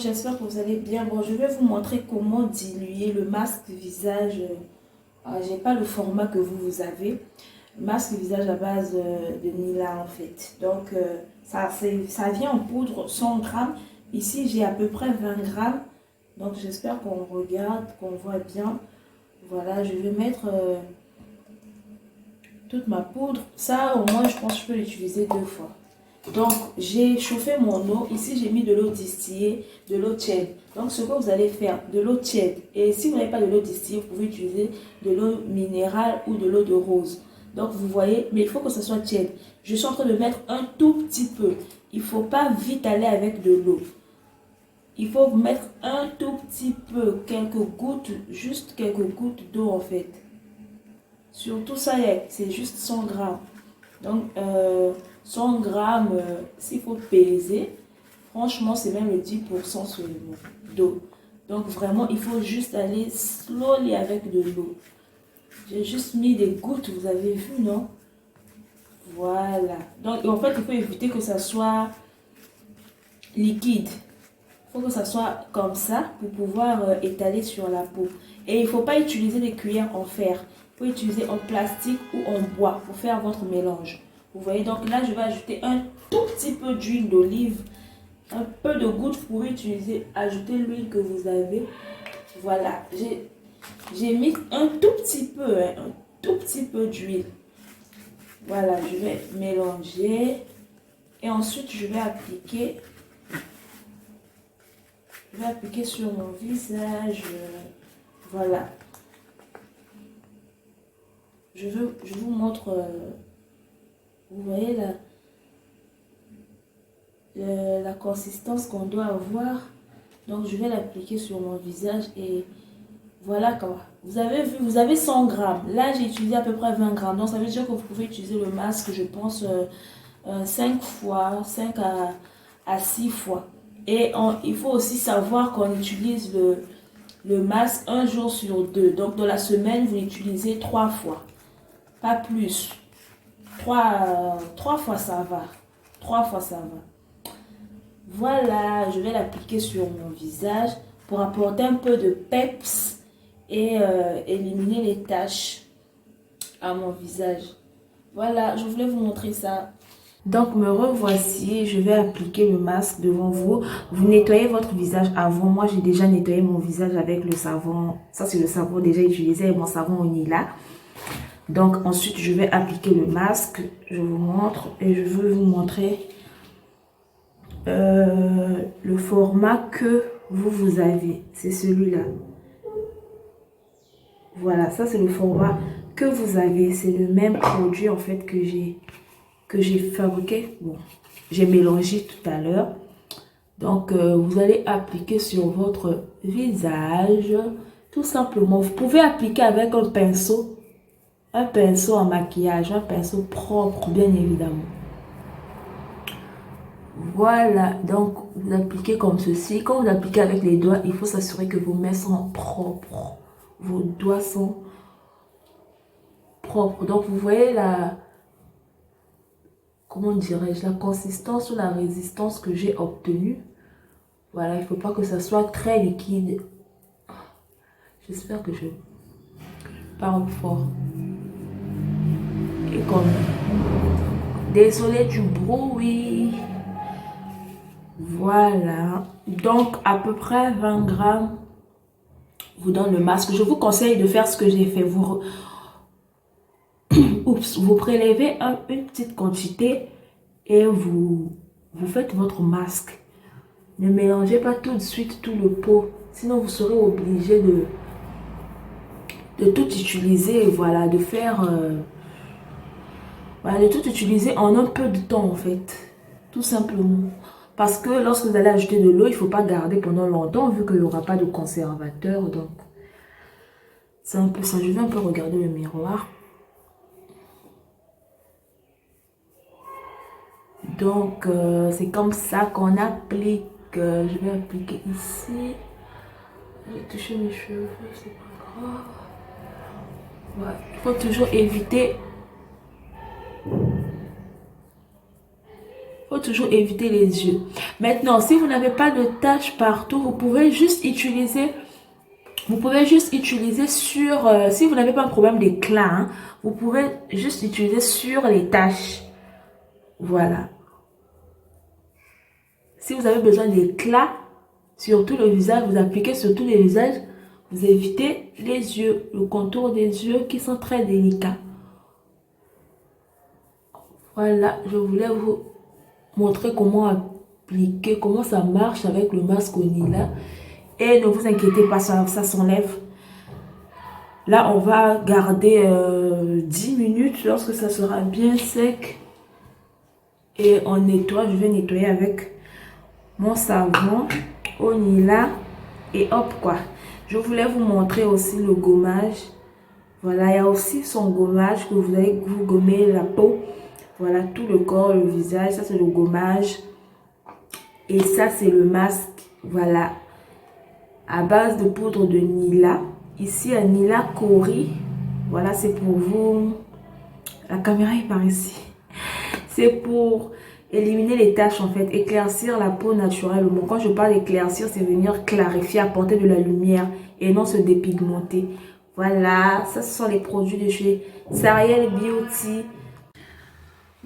j'espère que vous allez bien. Bon, je vais vous montrer comment diluer le masque visage. J'ai pas le format que vous avez. Masque visage à base de Nila en fait. Donc, ça vient en poudre 100 grammes. Ici, j'ai à peu près 20 grammes. Donc, j'espère qu'on regarde, qu'on voit bien. Voilà, je vais mettre toute ma poudre. Ça, au moins, je pense que je peux l'utiliser 2 fois. Donc, j'ai chauffé mon eau. Ici, j'ai mis de l'eau distillée, de l'eau tiède. Donc, ce que vous allez faire, de l'eau tiède. Et si vous n'avez pas de l'eau distillée, vous pouvez utiliser de l'eau minérale ou de l'eau de rose. Donc, vous voyez, mais il faut que ce soit tiède. Je suis en train de mettre un tout petit peu. Il ne faut pas vite aller avec de l'eau. Il faut mettre un tout petit peu, quelques gouttes, juste quelques gouttes d'eau en fait. Surtout ça, c'est juste 100 grammes. Donc, 100 grammes, s'il faut peser, franchement, c'est même le 10% seulement d'eau. Donc, vraiment, il faut juste aller slowly avec de l'eau. J'ai juste mis des gouttes, vous avez vu, non? Voilà. Donc, en fait, il faut éviter que ça soit liquide. Il faut que ça soit comme ça pour pouvoir étaler sur la peau. Et il ne faut pas utiliser des cuillères en fer. Il faut utiliser en plastique ou en bois pour faire votre mélange. Vous voyez, donc là, je vais ajouter un tout petit peu d'huile d'olive. Un peu de goutte, vous pouvez utiliser, ajouter l'huile que vous avez. Voilà, j'ai mis un tout petit peu, un tout petit peu d'huile. Voilà, je vais mélanger. Et ensuite, je vais appliquer sur mon visage. Voilà. Je vous montre. Vous voyez la consistance qu'on doit avoir. Donc, je vais l'appliquer sur mon visage. Et voilà quoi. Vous avez vu, vous avez 100 grammes. Là, j'ai utilisé à peu près 20 grammes. Donc, ça veut dire que vous pouvez utiliser le masque, je pense, 5 fois, 5 à 6 fois. Et il faut aussi savoir qu'on utilise le masque un jour sur 2. Donc, dans la semaine, vous l'utilisez 3 fois. Pas plus. 3 fois, ça va. 3 fois, ça va. Voilà, je vais l'appliquer sur mon visage pour apporter un peu de peps et éliminer les taches à mon visage. Voilà, je voulais vous montrer ça. Donc, me revoici. Je vais appliquer le masque devant vous. Vous nettoyez votre visage avant. Moi, j'ai déjà nettoyé mon visage avec le savon. Ça, c'est le savon déjà utilisé et mon savon au Nila. Donc, ensuite, je vais appliquer le masque. Je vous montre et je veux vous montrer le format que vous avez. C'est celui-là. Voilà, ça, c'est le format que vous avez. C'est le même produit, en fait, que j'ai fabriqué. Bon, j'ai mélangé tout à l'heure. Donc, vous allez appliquer sur votre visage. Tout simplement, vous pouvez appliquer avec un pinceau. Un pinceau en maquillage, un pinceau propre, bien évidemment. Voilà, donc vous appliquez comme ceci. Quand vous appliquez avec les doigts, il faut s'assurer que vos mains sont propres. Vos doigts sont propres. Donc vous voyez comment dirais-je, la consistance ou la résistance que j'ai obtenue. Voilà, il ne faut pas que ça soit très liquide. J'espère que je parle fort. Et comme... Désolé du bruit. Voilà. Donc, à peu près 20 grammes vous donne le masque. Je vous conseille de faire ce que j'ai fait. Vous prélevez une petite quantité et vous faites votre masque. Ne mélangez pas tout de suite tout le pot. Sinon, vous serez obligé de tout utiliser. Voilà, de faire... voilà, de tout utiliser en un peu de temps, en fait. Tout simplement. Parce que lorsque vous allez ajouter de l'eau, il ne faut pas garder pendant longtemps, vu qu'il n'y aura pas de conservateur. Donc, c'est un peu ça. Je vais un peu regarder le miroir. Donc, c'est comme ça qu'on applique. Je vais appliquer ici. J'ai touché mes cheveux, c'est pas grave. Ouais. Il faut toujours éviter faut toujours éviter les yeux. Maintenant, si vous n'avez pas de taches partout, vous pouvez juste utiliser sur, si vous n'avez pas un problème d'éclat, hein, vous pouvez juste utiliser sur les taches. Voilà. Si vous avez besoin d'éclat sur tout le visage, vous appliquez sur tous les visages, vous évitez les yeux, le contour des yeux qui sont très délicats. Voilà, je voulais vous montrer comment appliquer, comment ça marche avec le masque au Nila. Et ne vous inquiétez pas, ça s'enlève. Là, on va garder 10 minutes lorsque ça sera bien sec. Et on nettoie, je vais nettoyer avec mon savon au Nila. Et hop quoi. Je voulais vous montrer aussi le gommage. Voilà, il y a aussi son gommage que vous allez vous gommer la peau. Voilà, tout le corps, le visage, ça c'est le gommage. Et ça c'est le masque, voilà, à base de poudre de Nila. Ici, à Nila Kori. Voilà, c'est pour vous. La caméra est par ici. C'est pour éliminer les taches en fait, éclaircir la peau naturellement. Quand je parle d'éclaircir, c'est venir clarifier, apporter de la lumière et non se dépigmenter. Voilà, ça ce sont les produits de chez Sariel Beauty.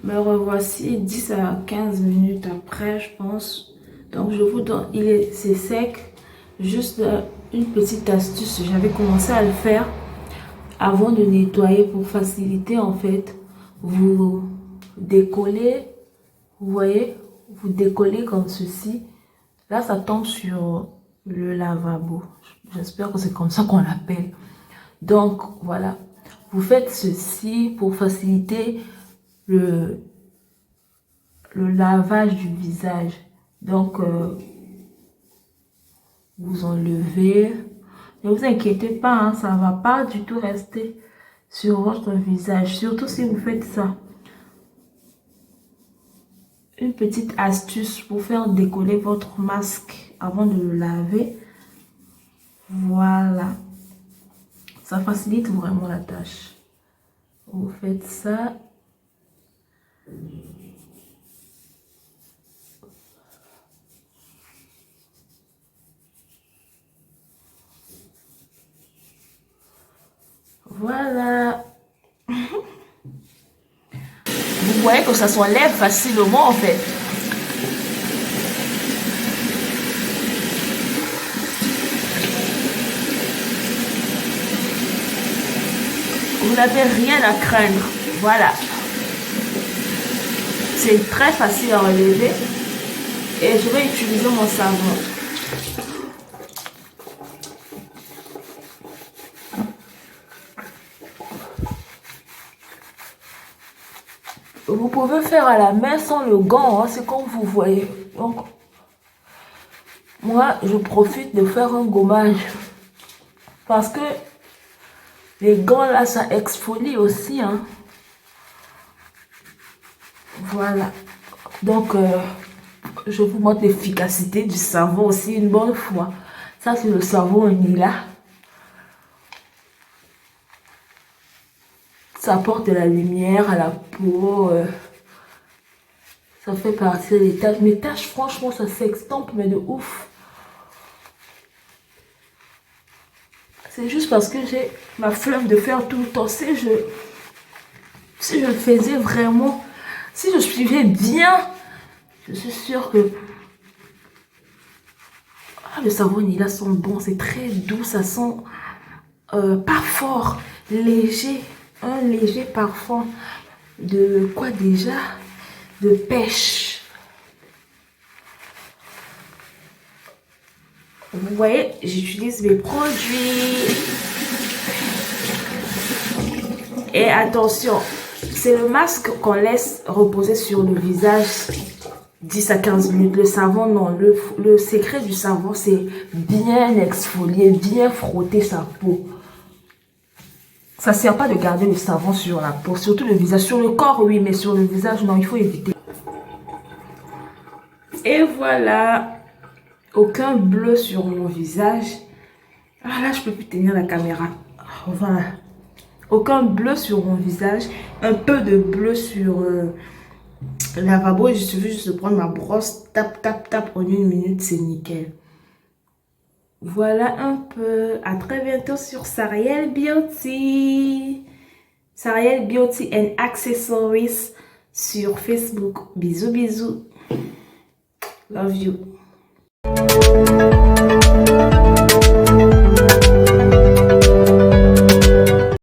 Me revoici 10 à 15 minutes après, je pense. Donc je vous donne, c'est sec. Juste une petite astuce, j'avais commencé à le faire avant de nettoyer pour faciliter en fait. Vous décollez, vous voyez, vous décollez comme ceci. Là, ça tombe sur le lavabo. J'espère que c'est comme ça qu'on l'appelle. Donc, voilà. Vous faites ceci pour faciliter le lavage du visage. Donc, vous enlevez. Ne vous inquiétez pas, hein, ça ne va pas du tout rester sur votre visage. Surtout si vous faites ça. Une petite astuce pour faire décoller votre masque avant de le laver. Voilà. Ça facilite vraiment la tâche. Vous faites ça. Voilà. Vous voyez que ça s'enlève facilement en fait. Vous n'avez rien à craindre. Voilà. C'est très facile à enlever. Et je vais utiliser mon savon. Vous pouvez faire à la main sans le gant, hein, c'est comme vous voyez. Donc, moi, je profite de faire un gommage. Parce que les gants, là, ça exfolie aussi. Hein. Voilà. Donc, je vous montre l'efficacité du savon aussi une bonne fois. Ça, c'est le savon Nila. Ça apporte de la lumière à la peau. Ça fait partir des taches. Mes taches, franchement, ça s'extompe, mais de ouf. C'est juste parce que j'ai ma flemme de faire tout le temps. Si je le faisais vraiment, si je suivais bien, je suis sûre que... Ah, le savon Nila sent bon, c'est très doux, ça sent pas fort, léger. Un léger parfum de quoi déjà? De pêche. Vous voyez, j'utilise mes produits. Et attention, c'est le masque qu'on laisse reposer sur le visage 10 à 15 minutes. Le savon, non. Le secret du savon, c'est bien exfolier, bien frotter sa peau. Ça ne sert pas de garder le savon sur la peau, surtout le visage. Sur le corps, oui, mais sur le visage, non, il faut éviter. Et voilà, aucun bleu sur mon visage. Ah là, je peux plus tenir la caméra. Voilà, aucun bleu sur mon visage. Un peu de bleu sur Le lavabo, il suffit juste de prendre ma brosse, tape, tape, tape, en 1 minute, c'est nickel. Voilà un peu. À très bientôt sur Sariel Beauty. Sariel Beauty and Accessories sur Facebook. Bisous, bisous. Love you.